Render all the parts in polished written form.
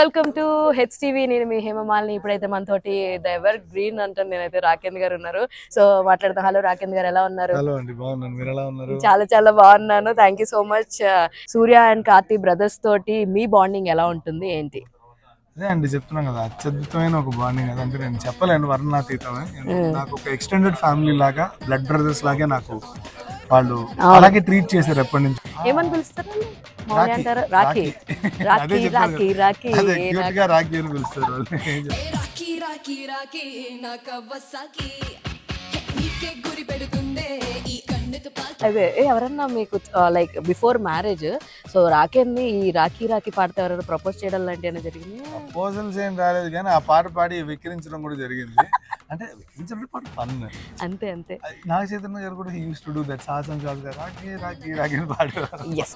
Welcome to HTV. నేను మీ హేమమాలిని. ఇప్పుడైతే మనతోటి ద ఎవర్ గ్రీన్ అంటాను నేనైతే రాకేంద్ర గారు ఉన్నారు. సో మాట్లాడదాం. హలో రాకేంద్ర గారు, ఎలా ఉన్నారు? హలో అండి, బాగున్నాను. మీరు ఎలా ఉన్నారు? చాలా చాలా బాగున్నాను. Thank you so much. Surya and Karthi brothers తోటి మీ బాండింగ్ ఎలా ఉంటుంది ఏంటి? అదే అండి, చెప్తున్నాను కదా, అత్యద్భుతమైన ఒక బాండింగ్. అదంటే నేను చెప్పలేను, వర్ణనాతీతమే. నాకు ఒక ఎక్స్టెండెడ్ ఫ్యామిలీ లాగా, బ్లడ్ బ్రదర్స్ లాగే నాకు వాళ్ళు అలాగే ట్రీట్ చేశారు ఎప్పటి నుంచి. ఏమని పిలుస్తారు? రాఖీ రాఖీ రాఖీ రాఖీ రాఖీ అని పిలుస్తారు వాళ్ళు. అదే ఎవరన్నా మీకు లైక్ బిఫోర్ మ్యారేజ్ సో రాఖీని ఈ రాఖీ రాఖీ పాడితే ఎవరైనా ప్రపోజ్ చేయడం లాంటి అని జరిగింది? ప్రపోజల్స్ ఏం రాలేదు, కానీ ఆ పాట పాడి విక్రించడం కూడా జరిగింది. అంటే విక్రించడం పాట ఫన్ అంతే అంతే. నాగ చైతన్య గారు కూడా యూస్ టు డూ దట్. సాహసం గా రాఖీ రాఖీ రాఖీ అని పాడేవారు. ఎస్.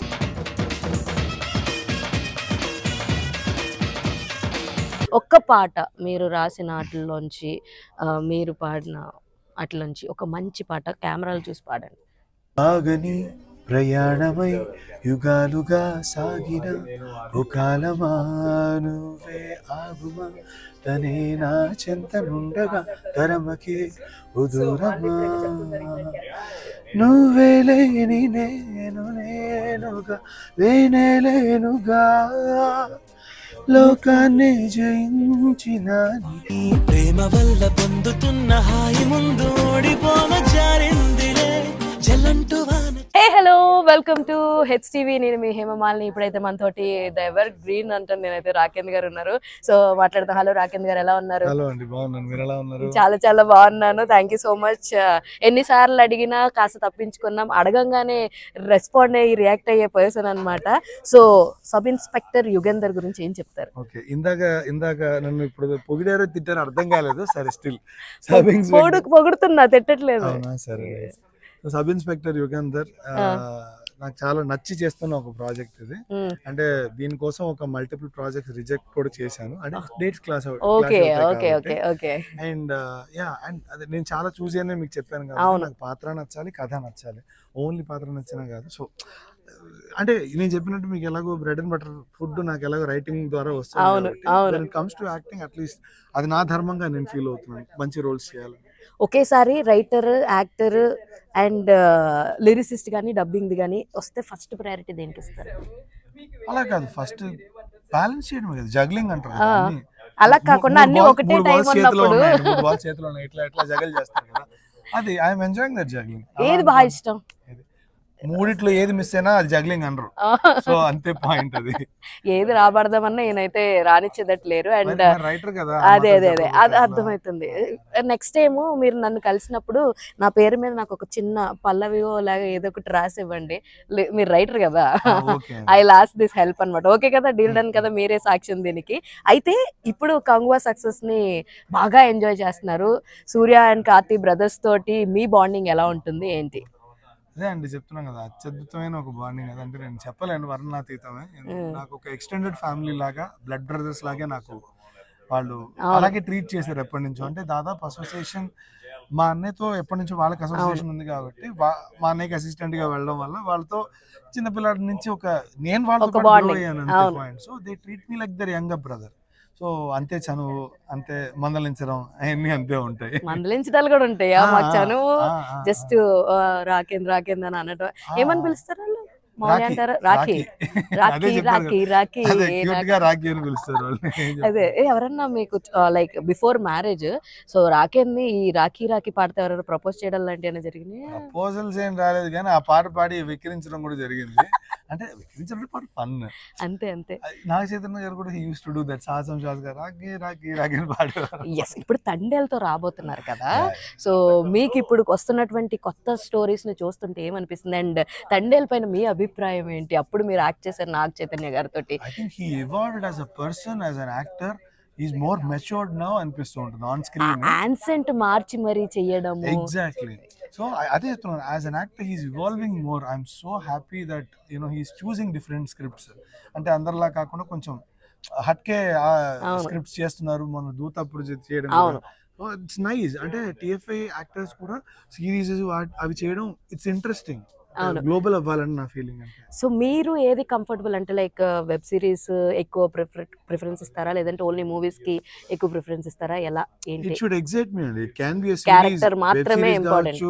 ఒక్క పాట మీరు రాసిన వాటిలోంచి మీరు పాడిన వాటిలోంచి ఒక మంచి పాట కెమెరాలు చూసి పాడండి. ఆగని ప్రయాణమై యుగాలుగా సాగిన కాలమా నువ్వే ఆగుమా, తనే నా చెంతనుండగా తరమకే ఉదూరమా, నువ్వే లేని నేను నేనుగా లేనే లేనుగా, లోకాన్ని జయించిన ప్రేమ వల్ల పొందుతున్న హాయి ముందు ఓడిపోన జారిందిలే జలంటు వాన. Hey hello, welcome to HTV. నేను మీ హేమమాలిని. ఇప్పుడైతే మనతోటి ద ఎవర్ గ్రీన్ అంటాను నేనైతే రాకేంద్ర గారు ఉన్నారు. సో మాట్లాడదాం. హలో రాకేంద్ర గారు, ఎలా ఉన్నారు? హలో అండి, బాగున్నాను. మీరు ఎలా ఉన్నారు? చాలా చాలా బాగున్నాను. Thank you so much. ఎన్నిసార్లు అడిగినా కాస్త తప్పించుకున్నాం, అడగంగానే రెస్పాండ్ అయ్యి రియాక్ట్ అయ్యే పర్సన్ అనమాట. సో సబ్ ఇన్స్పెక్టర్ యుగేందర్ గురించి ఏం చెప్తారు? ఓకే, ఇందాక నన్ను ఇప్పుడు పొగిడారో తిట్టారో అర్థం కాలేదు. సరే, స్టిల్ పొగుడుతున్నా, తిట్టట్లేదు. సరే, సబ్ ఇన్స్పెక్టర్ యుగేందర్ నాకు చాలా నచ్చి చేస్తున్న ఒక ప్రాజెక్ట్ ఇది. అంటే దీనికోసం ఒక మల్టిపుల్ ప్రాజెక్ట్స్ రిజెక్ట్ కూడా చేశాను. అంటే డేట్స్ క్లాస్ అండ్ అదే నేను చాలా చూసి అని మీకు చెప్పాను కదా, నాకు పాత్ర నచ్చాలి, కథ నచ్చాలి. ఓన్లీ పాత్ర నచ్చినా కాదు. సో అంటే నేను చెప్పినట్టు మీకు ఎలాగో బ్రెడ్ అండ్ బటర్ ఫుడ్ నాకు ఎలాగో రైటింగ్ ద్వారా వస్తుంది. కమ్స్ టు యాక్టింగ్, అట్లీస్ట్ అది నా ధర్మంగా నేను ఫీల్ అవుతున్నాను, మంచి రోల్స్ చేయాలి. ఒకేసారి రైటర్, యాక్టర్ అండ్ లిరిసిస్ట్ కానీ డబ్బింగ్ కానీ వస్తే ఫస్ట్ ప్రయారిటీ దేనికి ఇస్తారు? అలా కాదు, ఫస్ట్ బ్యాలెన్స్ చేయడం కదా, జగ్లింగ్ అంటారు. అలా కాకుండా అన్ని ఒకటే టైం ఉన్నప్పుడు చేతిలో ఇట్లా జగల్ చేస్తారు కదా, అది ఐఎమ్ ఎంజాయింగ్ దట్ జగ్లింగ్. ఏది బాగా ఇష్టం? మూడిట్లో ఏది మిస్ అయినా అది జగ్లింగ్ అనరు. సో అంతే పాయింట్. అది ఏది రాబడదామన్నా ఈయనైతే రానిచ్చేదట్లేరు. అండ్ రైటర్ కదా, అదే అదే అదే అది అర్థమవుతుంది. నెక్స్ట్ టైం మీరు నన్ను కలిసినప్పుడు నా పేరు మీద నాకు ఒక చిన్న పల్లవియో లాగా ఏదో ఒకటి రాసి ఇవ్వండి. మీరు రైటర్ కదా, ఐ లాస్ట్ దిస్ హెల్ప్ అనమాట. ఓకే కదా, డీల్ డన్ కదా, మీరే సాక్ష్యం దీనికి. అయితే ఇప్పుడు కంగువా సక్సెస్ ని బాగా ఎంజాయ్ చేస్తున్నారు. సూర్య అండ్ కార్తీ బ్రదర్స్ తోటి మీ బాండింగ్ ఎలా ఉంటుంది ఏంటి? అదే అండి, చెప్తున్నాను కదా, అత్యద్భుతమైన ఒక బాండింగ్. అదంటే నేను చెప్పలేను, వర్ణనాతీతమే. నాకు ఒక ఎక్స్టెండెడ్ ఫ్యామిలీ లాగా, బ్లడ్ బ్రదర్స్ లాగే నాకు వాళ్ళు అలాగే ట్రీట్ చేశారు ఎప్పటి నుంచో. అంటే దాదాపు అసోసియేషన్ మా అన్నయ్యతో ఎప్పటి నుంచో వాళ్ళకి అసోసియేషన్ ఉంది కాబట్టి మా అన్నయ్యకి అసిస్టెంట్ గా వెళ్ళడం వల్ల వాళ్ళతో చిన్నపిల్లడి నుంచి నేను వాళ్ళతో అయ్యాను అంతే point. So they treat me like their younger brother. So అంతే చనువు, అంతే మందలించడం, అవన్నీ అంతే ఉంటాయి. మందలించడాలు కూడా ఉంటాయా? మా చనువు జస్ట్ రాకేంద్ర అని అనడం. ఏమని పిలుస్తారు వాళ్ళు? రాఖీ రాఖీ రాఖీ రాఖీ రాఖీ అని పిలుస్తారు. అదే ఎవరన్నా మీకు లైక్ బిఫోర్ మ్యారేజ్ సో రాఖీని ఈ రాఖీ రాఖీ పాడితే ఎవరైనా ప్రపోజ్ చేయడం లాంటి అని జరిగింది? ప్రపోజల్స్ ఏం రాలేదు, కానీ ఆ పాట పాడి విక్రించడం కూడా జరిగింది. అంటే విక్రించడం పాట ఫన్. అంతే అంతే. నాగ చైతన్య గారు కూడా యూస్ టు డూ దట్. సాహసం గా రాఖీ రాఖీ రాఖీ అని పాడేవారు. ఎస్. ఇప్పుడు తండేలతో రాబోతున్నారు కదా, సో మీకు ఇప్పుడు వస్తున్నటువంటి కొత్త స్టోరీస్ ని చూస్తుంటే ఏమనిపిస్తుంది? అండ్ తండేల్ పైన మీ అభిప్రాయం ఏంటి? అప్పుడు మీరు యాక్ట్ చేశారు నాగ చైతన్య గారితో. I think he evolved as a person, as an actor. Is more matured now అనిపిస్తూ ఉంటుంది ఆన్ స్క్రీన్. యాన్సెంట్ మార్చి మరీ చేయడం. ఎగ్జాక్ట్లీ. సో అదే చెప్తున్నాను, as an actor he's evolving more. I'm so happy that he's choosing different scripts. అంటే అందరిలా కాకుండా కొంచెం హట్కే స్క్రిప్ట్స్ చేస్తున్నారు. మన దూత అప్పుడు చేయడం ఇట్స్ నైస్. అంటే టిఎఫ్ఐ యాక్టర్స్ కూడా సిరీస్ అవి చేయడం ఇట్స్ ఇంట్రెస్టింగ్. గ్లోబల్ అవ్వాలని నా ఫీలింగ్. అంటే సో మీరు ఏది కంఫర్టబుల్ అంటే లైక్ వెబ్ సిరీస్ ఎక్కువ ప్రిఫరెన్స్ ఇస్తారా లేదంటే ఓన్లీ మూవీస్ కి ఎక్కువ ప్రిఫరెన్స్ ఇస్తారా, ఎలా ఏంటి? ఇట్ షుడ్ ఎగ్జైట్ మీ అండి. It can be a series, character మాత్రమే ఇంపార్టెంట్.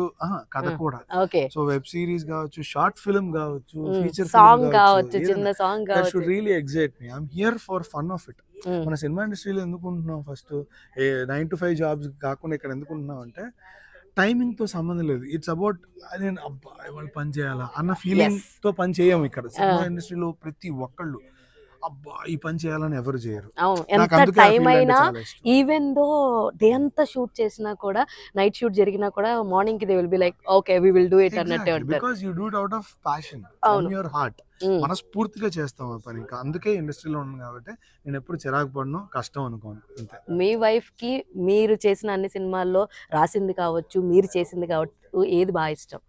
కథ కూడా. ఓకే. సో వెబ్ సిరీస్ కావచ్చు, షార్ట్ ఫిల్మ్ కావచ్చు, ఫీచర్ సాంగ్ కావచ్చు, చిన్న సాంగ్ దట్ కావచ్చు. Should really excite me. I'm here for fun of it. మన సినిమా ఇండస్ట్రీలో ఎందుకు ఉంటున్నాం, ఫస్ట్ 9 to 5 జాబ్స్ కాకుండా ఇక్కడ ఎందుకు ఉంటున్నాం అంటే టైమింగ్ తో సంబంధం లేదు. ఇట్స్ అబౌట్ నేను అబ్బా వాళ్ళు పని చేయాలా అన్న ఫీలింగ్ తో పని చేయం ఇక్కడ. సినిమా ఇండస్ట్రీలో ప్రతి ఒక్కళ్ళు అబ్బా ఈ పని చేయాలని ఎవరు చేయరు. అవును, ఎంత టైం అయినా ఈవెన్ దో డే అంతా షూట్ చేసినా కూడా, నైట్ షూట్ జరిగినా కూడా మార్నింగ్ కి they will be like okay we will do it అన్నట్టే ఉంటారు. Because you do it out of passion from your heart. మనస్ఫూర్తిగా చేస్తాం ఆ పని. ఇంకా అందుకే ఇండస్ట్రీలో ఉన్నాను కాబట్టి నేను ఎప్పుడు చిరాకు పడను, కష్టం అనుకోను అంతే. మీ వైఫ్ కి మీరు చేసిన అన్ని సినిమాల్లో రాసింది కావచ్చు, మీరు చేసింది కావచ్చు, ఏది బాగా ఇష్టం?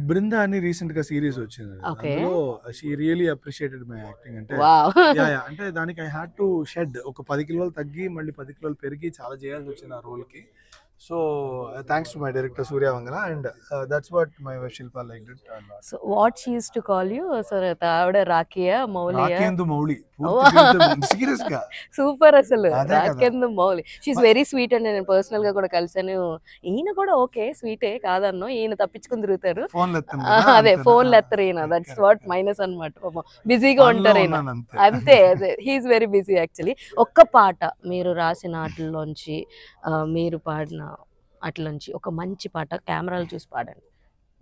బృందా అని రీసెంట్ గా సిరీస్ వచ్చింది. అందులో she really appreciated my acting. అంటే అంటే దానికి ఐ హ్యాడ్ టు షెడ్ ఒక 10 కిలోలు తగ్గి మళ్ళీ 10 కిలోలు పెరిగి చాలా చేయాల్సి వచ్చింది ఆ రోల్ కి. So thanks to my director Surya Vangala and that's what my wife Shilpa liked it. So what she used to call you? So ఆవిడ రాకియా మౌలియా? రాకేందు మౌలి. సీరియస్ గా సూపర్ అసలు. Rakendu Mouli she is very sweet అండి. నేను పర్సనల్ గా కూడా కలిసాను. ఈయన కూడా ఓకే స్వీటే కాదన్నో, ఈయన తప్పించుకుని తిరుగుతారు. అదే ఫోన్ ఎత్తరు ఈయన. దట్స్ వాట్ మైనస్ అన్నమాట. బిజీగా ఉంటారు ఈయన అంతే. అదే హీఈస్ వెరీ బిజీ యాక్చువల్లీ. ఒక్క పాట మీరు రాసిన వాటిలోంచి, మీరు పాడిన వాటిలోంచి ఒక మంచి పాట కెమెరాలు చూసి పాడండి,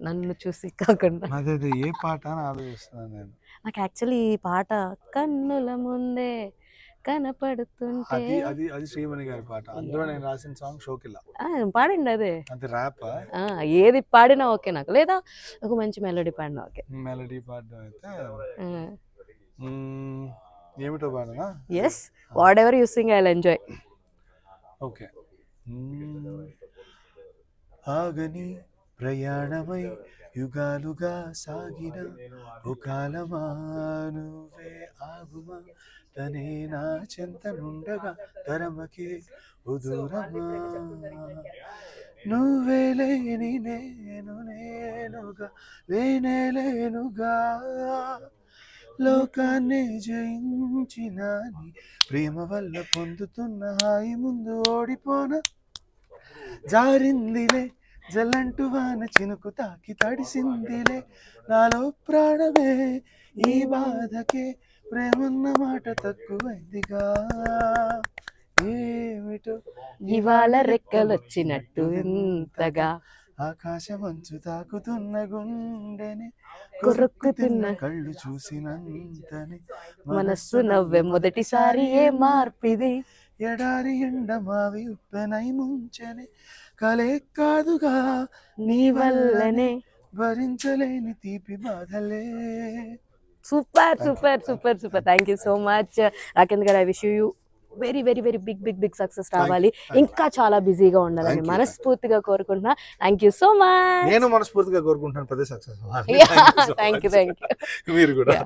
నన్ను చూసి కాకుండా. అదే ఏ పాట అని ఆలోచిస్తున్నాను నేను. నాకు యాక్చువల్లీ ఈ పాట కన్నుల ముందే కనపడుతుంటే అది శ్రీమణి గారి పాట. అందులో నేను రాసిన సాంగ్ షోకిలా. పాడండి అదే. అంటే ర్యాప్ ఏది పాడినా ఓకే నాకు, లేదా ఒక మంచి మెలోడీ పాడినా ఓకే. మెలోడీ పాడడం అయితే ఏమిటో పాడనా? Yes, whatever you sing I will enjoy. Okay. ఆగని ప్రయాణమై యుగాలుగా సాగిన కాలమా నువ్వే ఆగుమా, తనే నా చెంత నుండగా తరమకే ఉదూరమా, నువ్వే లేని నేను నేనుగా లేనే లేనుగా, లోకాన్ని జయించిన నీ ప్రేమ వల్ల పొందుతున్న హాయి ముందు ఓడిపోన, జారిందిలే జల్లంటు వాన చినుకు తాకి తడిసిందిలే నాలో ప్రాణమే, ఈ బాధకే ప్రేమన్న మాట తక్కువైందిగా, ఏమిటో ఇవాళ రెక్కలొచ్చినట్టు ఎంతగా, ఆకాశమంచు తాకుతున్న గుండెని కొరుక్కుతున్న కళ్ళు చూసినంతని మనస్సు నవ్వే మొదటిసారి ఏ మార్పిది, ఎడారి ఎండ మావి ఉప్పెనై ముంచని కలే కాదుగా నీ వల్లనే భరించలేని తీపి బాధలే. Super super super super. Thank you so much Rakendra గారు. I wish you very very very big big big success రావాలి, ఇంకా చాలా బిజీగా ఉండాలని మనస్ఫూర్తిగా కోరుకుంటున్నా. థ్యాంక్ యూ సో మచ్. నేను మనస్ఫూర్తిగా కోరుకుంటున్నాను. పెద్ద సక్సెస్. Thank you. మీరు కూడా.